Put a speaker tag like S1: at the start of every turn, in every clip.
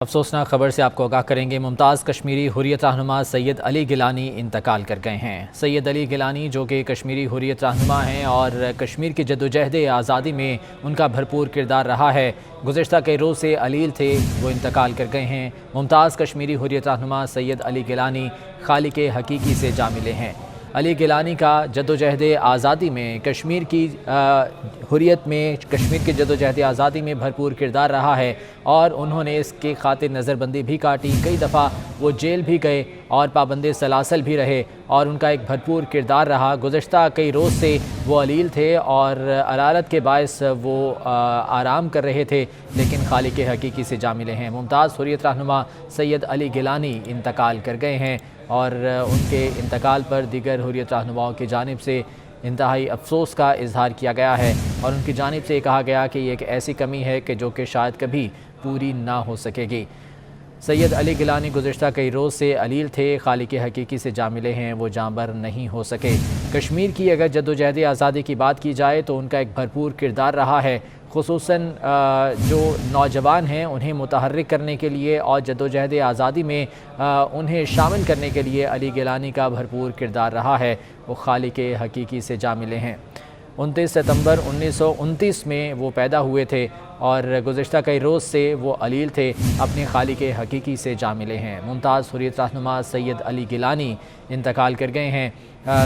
S1: افسوسناک خبر سے آپ کو آگاہ کریں گے۔ ممتاز کشمیری حریت رہنما سید علی گیلانی انتقال کر گئے ہیں۔ سید علی گیلانی جو کہ کشمیری حریت رہنما ہیں اور کشمیر کی جدوجہد آزادی میں ان کا بھرپور کردار رہا ہے، گزشتہ کئی روز سے علیل تھے، وہ انتقال کر گئے ہیں۔ ممتاز کشمیری حریت رہنما سید علی گیلانی خالق حقیقی سے جا ملے ہیں۔ علی گیلانی کا جدوجہد آزادی میں کشمیر کی حریت میں کشمیر کی جدوجہد آزادی میں بھرپور کردار رہا ہے اور انہوں نے اس کے خاطر نظر بندی بھی کاٹی۔ کئی دفعہ وہ جیل بھی گئے اور پابند سلاسل بھی رہے اور ان کا ایک بھرپور کردار رہا۔ گزشتہ کئی روز سے وہ علیل تھے اور علالت کے باعث وہ آرام کر رہے تھے، لیکن خالق حقیقی سے جا ملے ہیں۔ ممتاز حریت رہنما سید علی گیلانی انتقال کر گئے ہیں اور ان کے انتقال پر دیگر حریت رہنماؤں کی جانب سے انتہائی افسوس کا اظہار کیا گیا ہے اور ان کی جانب سے یہ کہا گیا کہ یہ ایک ایسی کمی ہے کہ جو کہ شاید کبھی پوری نہ ہو سکے گی۔ سید علی گیلانی گزشتہ کئی روز سے علیل تھے، خالق حقیقی سے جا ملے ہیں، وہ جاں بر نہیں ہو سکے۔ کشمیر کی اگر جدوجہد آزادی کی بات کی جائے تو ان کا ایک بھرپور کردار رہا ہے، خصوصاً جو نوجوان ہیں انہیں متحرک کرنے کے لیے اور جدوجہد آزادی میں انہیں شامل کرنے کے لیے علی گیلانی کا بھرپور کردار رہا ہے، وہ خالق حقیقی سے جا ملے ہیں۔ 29 ستمبر 1929 میں وہ پیدا ہوئے تھے اور گزشتہ کئی روز سے وہ علیل تھے، اپنے خالق حقیقی سے جا ملے ہیں۔ ممتاز حریت رہنما سید علی گیلانی انتقال کر گئے ہیں۔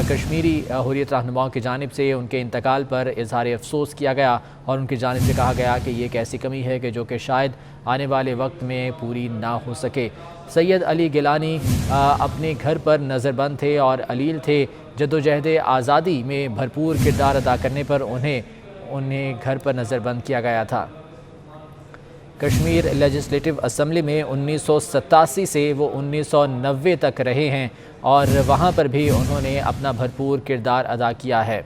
S1: کشمیری حریت رہنماؤں کی جانب سے ان کے انتقال پر اظہار افسوس کیا گیا اور ان کی جانب سے کہا گیا کہ یہ ایک ایسی کمی ہے کہ جو کہ شاید آنے والے وقت میں پوری نہ ہو سکے۔ سید علی گیلانی اپنے گھر پر نظر بند تھے اور علیل تھے۔ جدوجہد آزادی میں بھرپور کردار ادا کرنے پر انہیں گھر پر نظر بند کیا گیا تھا۔ کشمیر لیجسلیٹو اسمبلی میں 1987 سے وہ 1990 تک رہے ہیں اور وہاں پر بھی انہوں نے اپنا بھرپور کردار ادا کیا ہے۔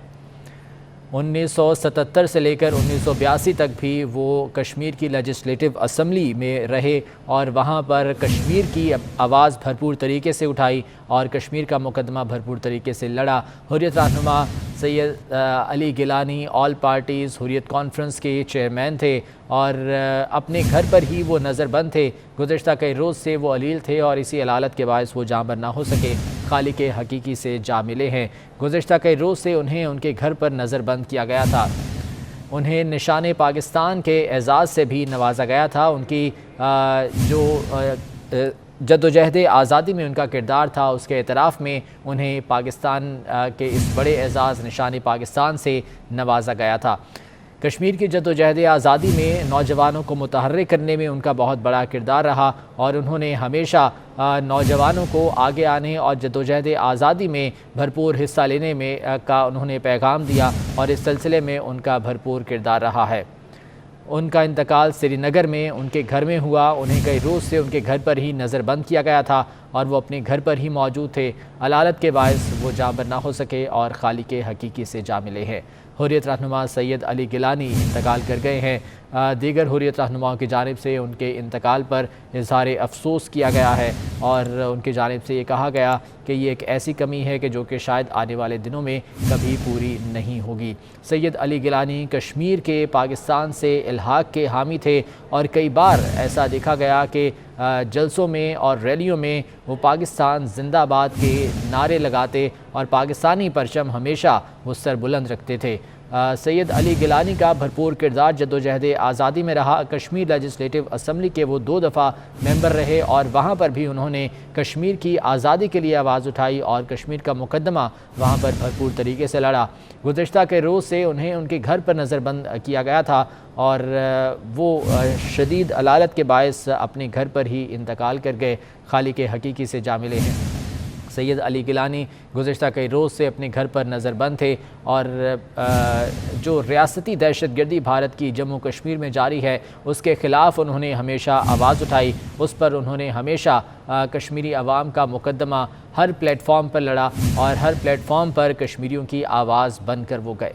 S1: 1977 سے لے کر 1982 تک بھی وہ کشمیر کی لیجسلیٹو اسمبلی میں رہے اور وہاں پر کشمیر کی آواز بھرپور طریقے سے اٹھائی اور کشمیر کا مقدمہ بھرپور طریقے سے لڑا۔ حریت رہنما سید علی گیلانی آل پارٹیز حریت کانفرنس کے چیئرمین تھے اور اپنے گھر پر ہی وہ نظر بند تھے۔ گزشتہ کئی روز سے وہ علیل تھے اور اسی علالت کے باعث وہ جاں بر نہ ہو سکے، خالق حقیقی سے جا ملے ہیں۔ گزشتہ کئی روز سے انہیں ان کے گھر پر نظر بند کیا گیا تھا۔ انہیں نشان پاکستان کے اعزاز سے بھی نوازا گیا تھا۔ ان کی جو جدوجہد آزادی میں ان کا کردار تھا، اس کے اعتراف میں انہیں پاکستان کے اس بڑے اعزاز نشان پاکستان سے نوازا گیا تھا۔ کشمیر کی جدوجہد آزادی میں نوجوانوں کو متحرک کرنے میں ان کا بہت بڑا کردار رہا اور انہوں نے ہمیشہ نوجوانوں کو آگے آنے اور جدوجہد آزادی میں بھرپور حصہ لینے میں کا انہوں نے پیغام دیا اور اس سلسلے میں ان کا بھرپور کردار رہا ہے۔ ان کا انتقال سری نگر میں ان کے گھر میں ہوا۔ انہیں کئی روز سے ان کے گھر پر ہی نظر بند کیا گیا تھا اور وہ اپنے گھر پر ہی موجود تھے۔ علالت کے باعث وہ جاں بر نہ ہو سکے اور خالق حقیقی سے جا ملے ہیں۔ حریت رہنما سید علی گیلانی انتقال کر گئے ہیں۔ دیگر حریت رہنماؤں کی جانب سے ان کے انتقال پر اظہار افسوس کیا گیا ہے اور ان کی جانب سے یہ کہا گیا کہ یہ ایک ایسی کمی ہے کہ جو کہ شاید آنے والے دنوں میں کبھی پوری نہیں ہوگی۔ سید علی گیلانی کشمیر کے پاکستان سے الحاق کے حامی تھے اور کئی بار ایسا دیکھا گیا کہ جلسوں میں اور ریلیوں میں وہ پاکستان زندہ باد کے نعرے لگاتے اور پاکستانی پرچم ہمیشہ وہ سر بلند رکھتے تھے۔ سید علی گیلانی کا بھرپور کردار جدوجہد آزادی میں رہا۔ کشمیر لیجسلیٹو اسمبلی کے وہ 2 دفعہ ممبر رہے اور وہاں پر بھی انہوں نے کشمیر کی آزادی کے لیے آواز اٹھائی اور کشمیر کا مقدمہ وہاں پر بھرپور طریقے سے لڑا۔ گزشتہ کے روز سے انہیں ان کے گھر پر نظر بند کیا گیا تھا اور وہ شدید علالت کے باعث اپنے گھر پر ہی انتقال کر گئے، خالق حقیقی سے جا ملے ہیں۔ سید علی گیلانی گزشتہ کئی روز سے اپنے گھر پر نظر بند تھے اور جو ریاستی دہشت گردی بھارت کی جموں کشمیر میں جاری ہے اس کے خلاف انہوں نے ہمیشہ آواز اٹھائی، اس پر انہوں نے ہمیشہ کشمیری عوام کا مقدمہ ہر پلیٹ فارم پر لڑا اور ہر پلیٹ فارم پر کشمیریوں کی آواز بن کر وہ گئے۔